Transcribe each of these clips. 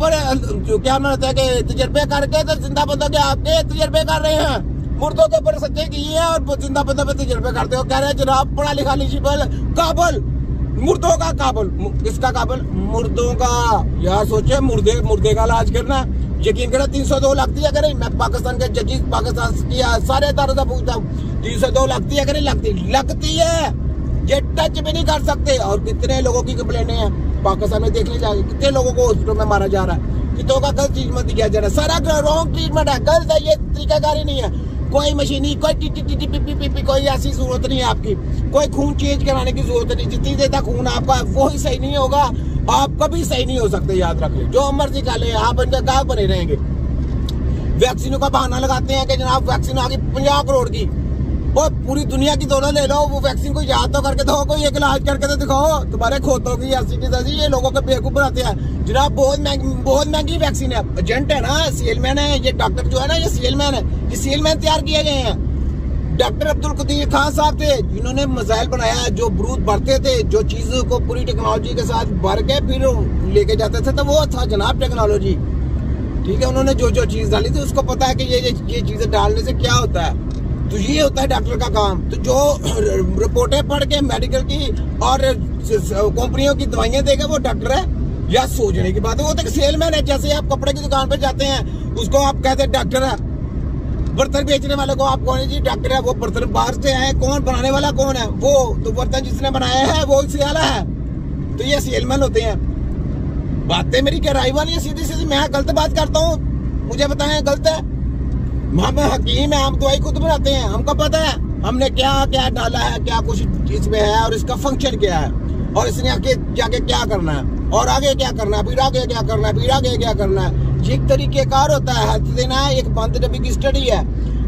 पर क्या मानता है कि तजर्बे करके तो जिंदा बंदा के आपके तजर्बे कर रहे हैं, मुर्दों के ऊपर सच्चे किए हैं और जिंदा बंदा पे तजर्बे करते हो। कह रहे हैं जनाब पढ़ा लिखा एलिजिबल काबुल, मुर्दों का काबुल, किसका काबुल? मुर्दों का। यार सोचे मुर्दे का इलाज करना, यकीन करें 302 लगती है करें। मैं पाकिस्तान के जजेस पाकिस्तान की सारे अदालतों से पूछता हूँ 302 लगती है करें? लगती है, ये टच भी नहीं कर सकते। और कितने लोगों की कंप्लेनें हैं पाकिस्तान में, देख ली जाएगी कितने लोगों को हॉस्पिटल में मारा जा रहा है, कितनों का गलत ट्रीटमेंट दिया जा रहा है, सारा रॉन्ग ट्रीटमेंट है, गलत है, ये तरीकाकारी नहीं है। कोई मशीनी, कोई टी कोई ऐसी जरूरत नहीं है आपकी, कोई खून चेंज कराने की जरूरत नहीं। जितनी देर तक खून आपका वो ही सही नहीं होगा, आप कभी सही नहीं हो सकते, याद रख ले। जो मर्जी खा ले, आप इनका गाहक बने रहेंगे। वैक्सीनों का बहाना लगाते हैं कि जनाब वैक्सीन आ गई 50 करोड़ की, और पूरी दुनिया की दौलत ले लो, वो वैक्सीन को याद तो करके दो, कोई एक इलाज करके तो दिखाओ। तुम्हारे खोतों की ऐसी की तैसी ये लोगों को बेवकूफ बनाते हैं। जनाब बहुत महंगी वैक्सीन है, एजेंट है ना, सेलमैन है, ये डॉक्टर जो है ना, ये सेलमैन है, ये सेलमैन तैयार किए गए हैं। डॉक्टर अब्दुल कदीर खान साहब थे जिन्होंने मिसाइल बनाया, जो बारूद भरते थे, जो चीजों को पूरी टेक्नोलॉजी के साथ भर के फिर लेके जाते थे, तो वो था जनाब टेक्नोलॉजी। ठीक है, उन्होंने जो जो चीज डाली थी उसको पता है कि ये चीजें डालने से क्या होता है। तो ये होता है डॉक्टर का काम। तो जो रिपोर्टें पढ़ के मेडिकल की और कंपनियों की दवाइयां देगा वो डॉक्टर है या सोचने की बात है? वो तो सेलमैन है। जैसे आप कपड़े की दुकान पे जाते हैं, उसको आप कहते हैं डॉक्टर है। बर्तन बेचने वाले को आप कौन जी डॉक्टर है? वो बर्तन बाहर से आए, कौन बनाने वाला कौन है? वो तो बर्तन जिसने बनाया है वो सियाला है। तो ये सेलमैन होते हैं। बातें मेरी गहराई वाली है, सीधी सीधी। मैं गलत बात करता हूँ, मुझे बताएं गलत है। हम हकीम है, हम दवाई खुद बनाते हैं, हमको पता है हमने क्या क्या डाला है, क्या कुछ इसमें है और इसका फंक्शन क्या है, और इसने आगे जाके क्या करना है, और आगे क्या करना है, फिर आगे क्या करना है, फिर आगे क्या करना है। ये एक तरीकेकार होता है। हेल्थ देना है, एक बंद नबी की स्टडी है,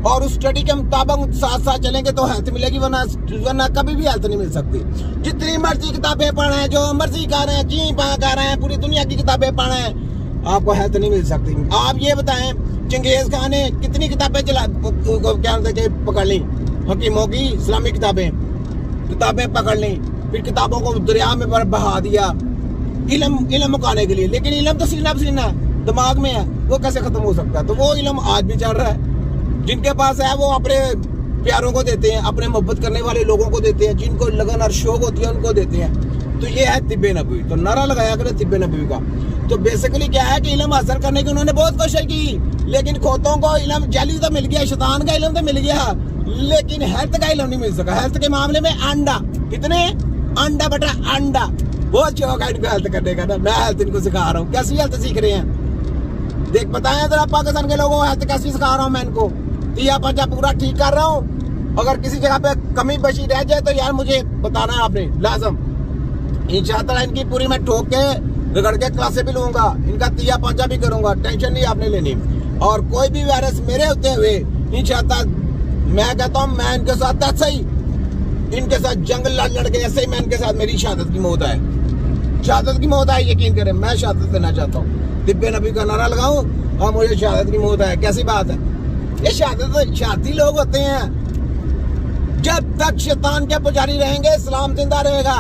और उस स्टडी के मुताबिक साथ साथ चलेंगे तो हेल्थ मिलेगी, वरना कभी भी हेल्थ नहीं मिल सकती। जितनी मर्जी किताबें पढ़े, जो मर्जी कर रहे हैं, की कर रहे हैं, पूरी दुनिया की किताबें पढ़े, आपको हेल्थ नहीं मिल सकती। आप ये बताएं, चंगेज खान ने कितनी किताबें क्या पकड़ ली? हकीमों की इस्लामी किताबें पकड़ ली, फिर किताबों को दरिया में बहा दिया इल्म मुकाने के लिए। लेकिन इल्म तो सीना पसीना दिमाग में है, वो कैसे खत्म हो सकता है? तो वो इल्म आज भी चल रहा है। जिनके पास है वो अपने प्यारों को देते हैं, अपने मोहब्बत करने वाले लोगों को देते हैं, जिनको लगन और शौक होती है उनको देते हैं। तो ये है तिब्बे नबवी। तो नारा लगाया करें तिब्बे नबवी का। तो बेसिकली क्या है कि इल्म हासिल करने की उन्होंने बहुत कोशिश की, लेकिन खोतों को इल्म जाली तो मिल गया, शैतान का इल्म तो मिल गया, लेकिन हेल्थ का इल्म नहीं मिल सका। हेल्थ के मामले में अंडा, कितने अंडा बटा अंडा, बहुत शौक है इनको हेल्थ करने का ना। मैं हेल्थ इनको सिखा रहा हूँ। कैसी हेल्थ सीख रहे हैं देख बताएं जरा पाकिस्तान के लोगों को हेल्थ कैसी सिखा रहा हूँ मैं इनको। तिया पंजा पूरा ठीक कर रहा हूँ। अगर किसी जगह पे कमी बची रह जाए तो यार मुझे बताना है आपने लाजम। इंशाअल्लाह इनकी पूरी मैं ठोक के रगड़ के क्लासे भी लूंगा, इनका तिया पंजा भी करूंगा, टेंशन नहीं आपने लेनी। और कोई भी वायरस मेरे होते हुए इंशाअल्लाह मैं कहता हूँ मैं इनके साथ ऐसा ही, इनके साथ जंग लड़ के ऐसे ही मैं इनके साथ मेरी शहादत की मौत है, शहादत की मौत है। यकीन करें मैं शहादत देना चाहता हूँ। तिब्बे नबी का नारा लगाऊं और मुझे शहादत की मौत है, कैसी बात है? ये शहादती लोग होते हैं। जब तक शैतान के पुजारी रहेंगे इस्लाम जिंदा रहेगा।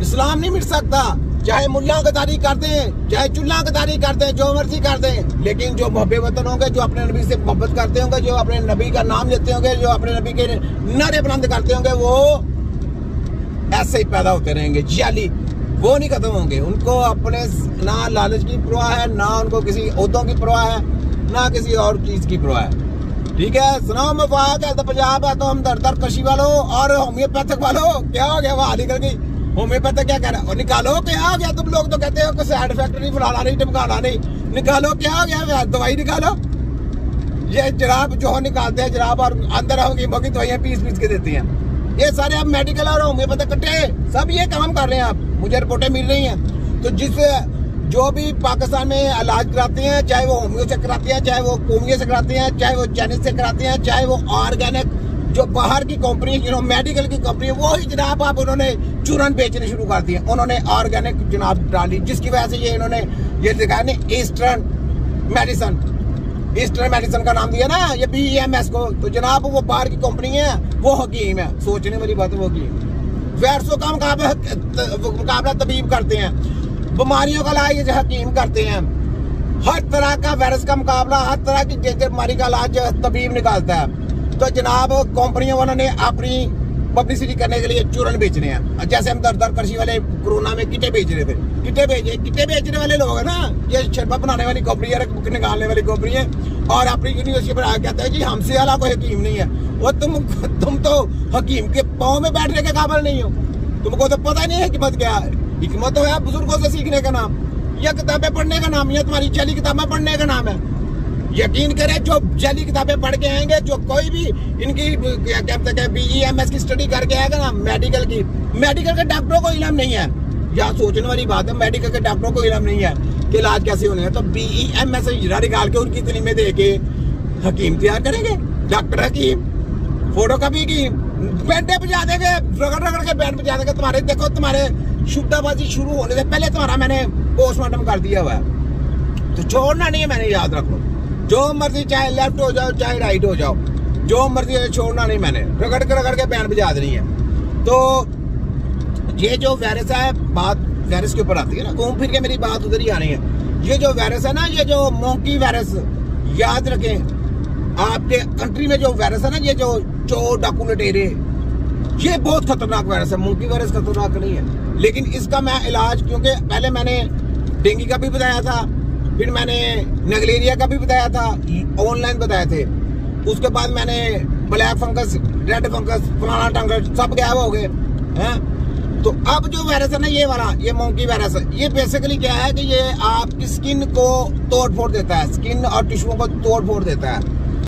इस्लाम नहीं मिट सकता, चाहे मुल्ला गद्दारी करते हैं, चाहे चुल्ला गद्दारी करते हैं, जो मर्जी करते हैं। लेकिन जो मोहब्बे वतन होंगे, जो अपने नबी से मोहब्बत करते होंगे, जो अपने नबी का नाम लेते होंगे, जो अपने नबी के नारे बुलंद करते होंगे, वो ऐसे ही पैदा होते रहेंगे। जाली वो नहीं खत्म होंगे। उनको अपने ना लालच की परवाह है, ना उनको किसी ओहदों की परवाह है, ना किसी और चीज की परवाह है। ठीक है, सुनाओ मफाक है तो पंजाब है तो हम दर कशी वालों और होम्योपैथिक वालों क्या हो गया? वहां निकल गई होम्योपैथिक क्या कह रहा है? और निकालो क्या हो गया? तुम लोग तो कहते हो कि साइड इफेक्ट नहीं, फलाना नहीं, टिमकाना नहीं। निकालो क्या हो गया? दवाई निकालो। ये जनाब जो निकालते हैं जनाब, और अंदर हकीमों की दवाइयां पीस के देती हैं। ये सारे अब मेडिकल और होम्योपैथिक कट्टे सब ये काम कर रहे हैं। आप मुझे रिपोर्टें मिल रही हैं। तो जो भी पाकिस्तान में इलाज कराते हैं, चाहे वो होम्यो से कराते हैं, चाहे वो कोमियो से कराते हैं, चाहे वो चाइनीज से कराते हैं, चाहे वो ऑर्गेनिक जो बाहर की कंपनी मेडिकल की कंपनी, वो ही जनाब आप उन्होंने चूरन बेचने शुरू कर दिए। उन्होंने ऑर्गेनिक जनाब डाली, जिसकी वजह से ये इन्होंने ये दिखाया ना ईस्टर्न मेडिसिन का नाम दिया ना, ये BEMS को। तो जनाब वो बाहर की कंपनी है, वो हकीम है। सोचने वाली बात है, वो हकीम वैरसों का मुकाबला तबीब करते हैं, बीमारियों का इलाज हकीम करते हैं। हर तरह का वायरस का मुकाबला, हर तरह की बीमारी का इलाज तबीब निकालता है। तो जनाब कंपनियों वालों ने अपनी पब्लिसिटी करने के लिए चूरन बेचने हैं। जैसे हम दर कृषि वाले कोरोना में किटे बेच रहे थे, किटे बेचने वाले लोग है ना, ये शरबत बनाने वाली कंपनी है, बुक निकालने वाली कंपनी है, और अपनी यूनिवर्सिटी पर आके कहता है जी हमसे वाला कोई हकीम नहीं है। वो तुम तो हकीम के पाँव में बैठने के काबिल नहीं हो, तुमको तो पता नहीं है हिकमत क्या है। हिकमत तो है बुजुर्गों से सीखने का नाम, या किताबें पढ़ने का नाम, या तुम्हारी जाली किताबें पढ़ने का नाम है। यकीन करें जो जाली किताबें पढ़ के आएंगे, जो कोई भी इनकी क्या कहते हैं BEMS की स्टडी करके आएगा ना, मेडिकल के डॉक्टरों को इल्म नहीं है। यहाँ सोचने वाली बात है, मेडिकल के डॉक्टरों को इल्म नहीं है कि इलाज कैसे होने हैं। तो BEMS से हिजरा निकाल के उनकी तलीमें दे के हकीम तैयार करेंगे, डॉक्टर हकीम, फोटो कॉपी की बैंडे बजा देंगे, रगड़ के बैंड बजा देंगे। तुम्हारे देखो, तुम्हारे शुद्धाबाजी शुरू होने से पहले तुम्हारा मैंने पोस्टमार्टम कर दिया हुआ है, तो छोड़ना नहीं है। मैंने याद रखो, जो मर्जी चाहे लेफ्ट हो जाओ चाहे राइट हो जाओ, जो मर्जी छोड़ना नहीं, मैंने रगड़ के बैंड बजा देनी है। तो ये जो वायरस है, बात वायरस के ऊपर आती है ना, घूम फिर के मेरी बात उधर ही आ रही है। ये जो वायरस है ना, ये जो मोंकी वायरस, याद रखें आपके कंट्री में जो वायरस है ना, ये जो डाकुलेटेरे, ये बहुत खतरनाक वायरस है। मोंकी वायरस खतरनाक नहीं है, लेकिन इसका मैं इलाज, क्योंकि पहले मैंने डेंगू का भी बताया था, फिर मैंने नगलेरिया का भी बताया था, ऑनलाइन बताए थे, उसके बाद मैंने ब्लैक फंगस, रेड फंगस, फलाना टंगस सब गायब हो गए हैं। तो अब जो वायरस है ना, ये वाला, ये मोंकी वायरस है, ये बेसिकली क्या है कि ये आपकी स्किन को तोड़ फोड़ देता है, स्किन और टिश्यूओं को तोड़ फोड़ देता है।